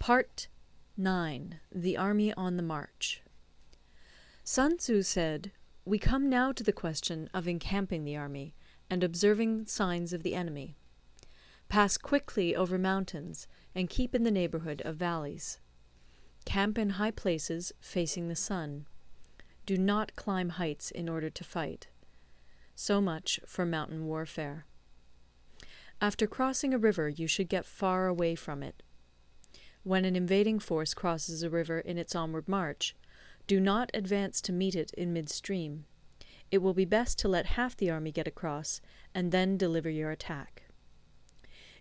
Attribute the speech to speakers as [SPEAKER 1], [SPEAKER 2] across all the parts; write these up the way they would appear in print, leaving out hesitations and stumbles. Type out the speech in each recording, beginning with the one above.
[SPEAKER 1] Part 9. The Army on the March. Sun Tzu said, "We come now to the question of encamping the army, and observing signs of the enemy. Pass quickly over mountains, and keep in the neighbourhood of valleys. Camp in high places, facing the sun. Do not climb heights in order to fight." So much for mountain warfare. After crossing a river, you should get far away from it. When an invading force crosses a river in its onward march, do not advance to meet it in midstream. It will be best to let half the army get across, and then deliver your attack.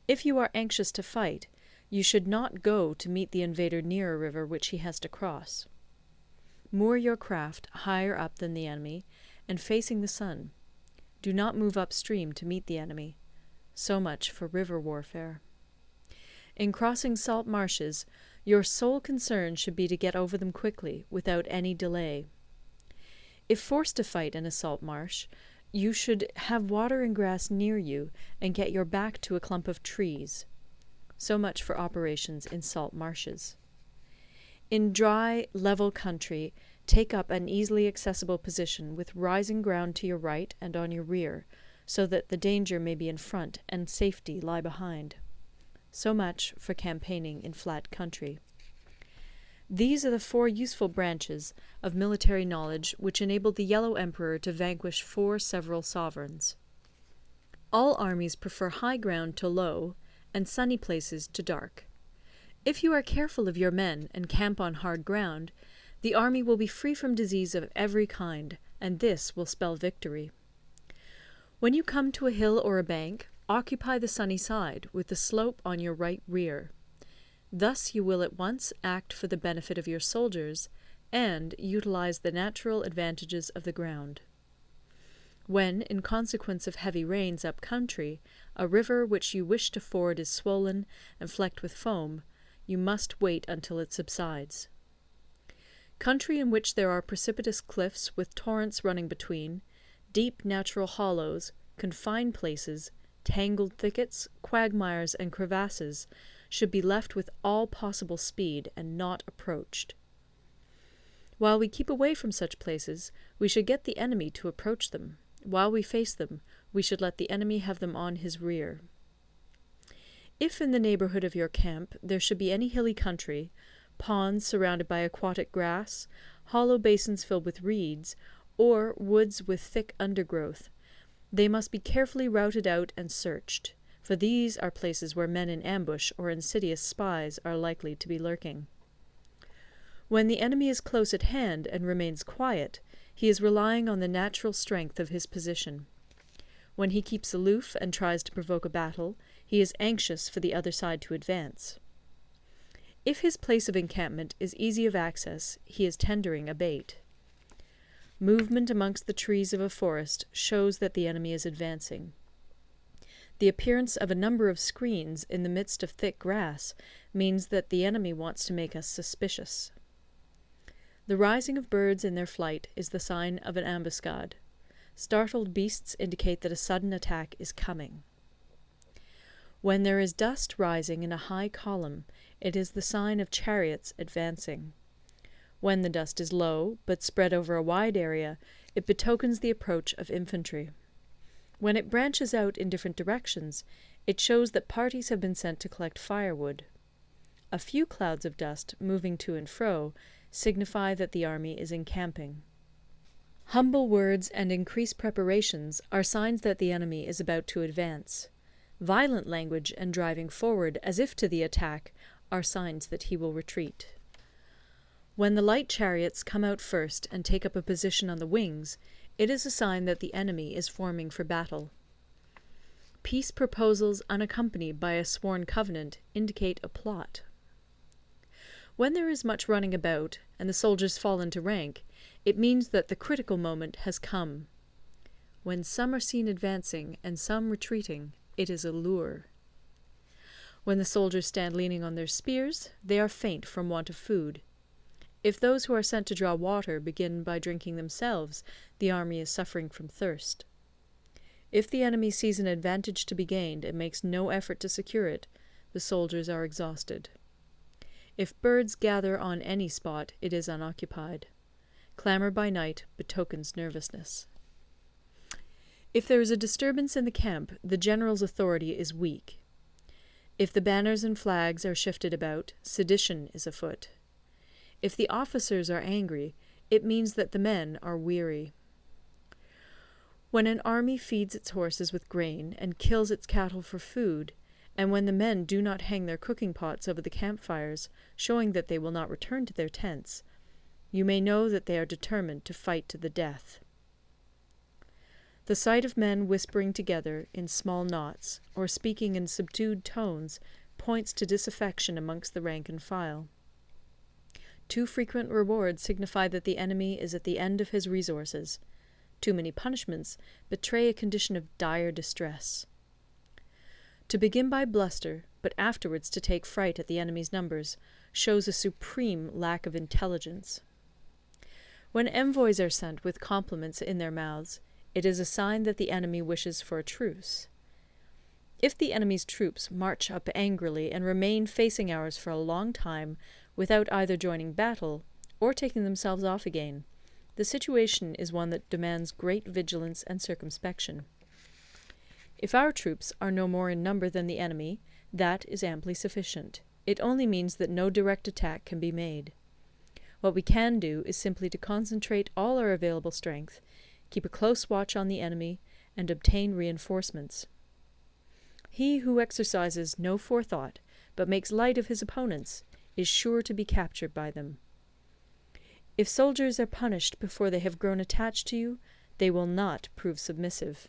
[SPEAKER 1] If you are anxious to fight, you should not go to meet the invader near a river which he has to cross. Moor your craft higher up than the enemy, and facing the sun. Do not move upstream to meet the enemy. So much for river warfare. In crossing salt marshes, your sole concern should be to get over them quickly, without any delay. If forced to fight in a salt marsh, you should have water and grass near you, and get your back to a clump of trees. So much for operations in salt marshes. In dry, level country, take up an easily accessible position with rising ground to your right and on your rear, so that the danger may be in front and safety lie behind. So much for campaigning in flat country. These are the 4 useful branches of military knowledge which enabled the Yellow Emperor to vanquish 4 several sovereigns. All armies prefer high ground to low, and sunny places to dark. If you are careful of your men and camp on hard ground, the army will be free from disease of every kind, and this will spell victory. When you come to a hill or a bank, occupy the sunny side, with the slope on your right rear. Thus you will at once act for the benefit of your soldiers, and utilize the natural advantages of the ground. When, in consequence of heavy rains up country, a river which you wish to ford is swollen and flecked with foam, you must wait until it subsides. Country in which there are precipitous cliffs with torrents running between, deep natural hollows, confined places, tangled thickets, quagmires, and crevasses should be left with all possible speed and not approached. While we keep away from such places, we should get the enemy to approach them. While we face them, we should let the enemy have them on his rear. If in the neighbourhood of your camp there should be any hilly country, ponds surrounded by aquatic grass, hollow basins filled with reeds, or woods with thick undergrowth, they must be carefully routed out and searched, for these are places where men in ambush or insidious spies are likely to be lurking. When the enemy is close at hand and remains quiet, he is relying on the natural strength of his position. When he keeps aloof and tries to provoke a battle, he is anxious for the other side to advance. If his place of encampment is easy of access, he is tendering a bait. Movement amongst the trees of a forest shows that the enemy is advancing. The appearance of a number of screens in the midst of thick grass means that the enemy wants to make us suspicious. The rising of birds in their flight is the sign of an ambuscade. Startled beasts indicate that a sudden attack is coming. When there is dust rising in a high column, it is the sign of chariots advancing. When the dust is low, but spread over a wide area, it betokens the approach of infantry. When it branches out in different directions, it shows that parties have been sent to collect firewood. A few clouds of dust, moving to and fro, signify that the army is encamping. Humble words and increased preparations are signs that the enemy is about to advance. Violent language and driving forward as if to the attack are signs that he will retreat. When the light chariots come out first and take up a position on the wings, it is a sign that the enemy is forming for battle. Peace proposals unaccompanied by a sworn covenant indicate a plot. When there is much running about, and the soldiers fall into rank, it means that the critical moment has come. When some are seen advancing and some retreating, it is a lure. When the soldiers stand leaning on their spears, they are faint from want of food. If those who are sent to draw water begin by drinking themselves, the army is suffering from thirst. If the enemy sees an advantage to be gained and makes no effort to secure it, the soldiers are exhausted. If birds gather on any spot, it is unoccupied. Clamour by night betokens nervousness. If there is a disturbance in the camp, the general's authority is weak. If the banners and flags are shifted about, sedition is afoot. If the officers are angry, it means that the men are weary. When an army feeds its horses with grain and kills its cattle for food, and when the men do not hang their cooking pots over the campfires, showing that they will not return to their tents, you may know that they are determined to fight to the death. The sight of men whispering together in small knots, or speaking in subdued tones, points to disaffection amongst the rank and file. Too frequent rewards signify that the enemy is at the end of his resources. Too many punishments betray a condition of dire distress. To begin by bluster, but afterwards to take fright at the enemy's numbers, shows a supreme lack of intelligence. When envoys are sent with compliments in their mouths, it is a sign that the enemy wishes for a truce. If the enemy's troops march up angrily and remain facing ours for a long time without either joining battle or taking themselves off again, the situation is one that demands great vigilance and circumspection. If our troops are no more in number than the enemy, that is amply sufficient. It only means that no direct attack can be made. What we can do is simply to concentrate all our available strength, keep a close watch on the enemy, and obtain reinforcements. He who exercises no forethought, but makes light of his opponents, is sure to be captured by them. If soldiers are punished before they have grown attached to you, they will not prove submissive.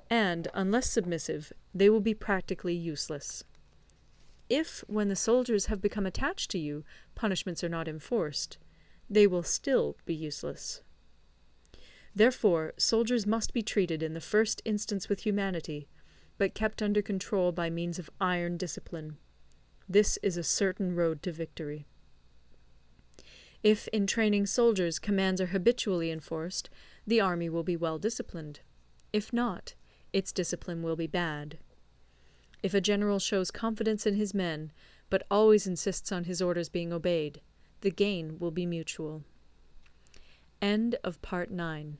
[SPEAKER 1] And, unless submissive, they will be practically useless. If, when the soldiers have become attached to you, punishments are not enforced, they will still be useless. Therefore, soldiers must be treated in the first instance with humanity, but kept under control by means of iron discipline. This is a certain road to victory. If, in training soldiers, commands are habitually enforced, the army will be well disciplined. If not, its discipline will be bad. If a general shows confidence in his men, but always insists on his orders being obeyed, the gain will be mutual. End of Part 9.